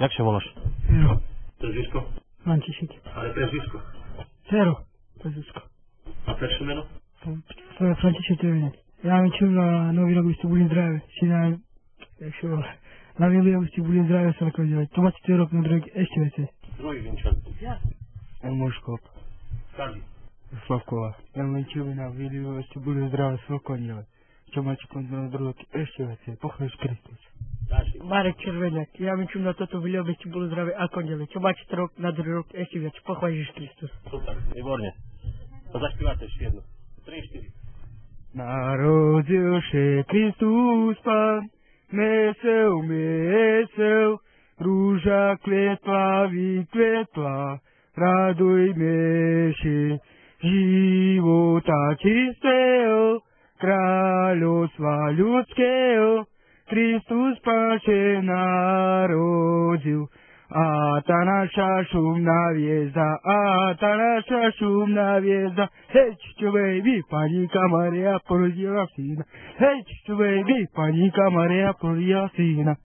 Jak się volaš? Fero. Prezvisko? František. Ale prezvisko? Fero. Prezvisko. A perše meno? František Tevenek. Ja mi čujem na Nový rok, aby ste boli zdravé. Si na Nový rok, aby ste boli zdravé sa nakonec. To máte ten rok na druhý ešte veci. Druhý vinčan. Ja. Moškop. Kaži. Slavkova. Ja mi čujem na Nový rok, aby ste boli zdravé sa nakonec. Čo máte na druhý ešte veci. Pochváľ Kristus. Marek Červeniak, ja mi čujem na toto video, aby ste boli zdravé ako ďalej. Čo máte ten rok na druhý rok ešte viac. Pochváľ Kristus. Super, výborne. To zaspívate ešte jedno. 3, 4. Narodil się Chrystus Pan, meseł, róża kwietła, wykwetła, radujmy się, żywota czystego, królestwa ludzkiego, Chrystus Pan się narodził. A ta nasza szumna wieża, hej, baby, Panika Maria porodziła syna, hej, baby, Panika Maria porodziła syna.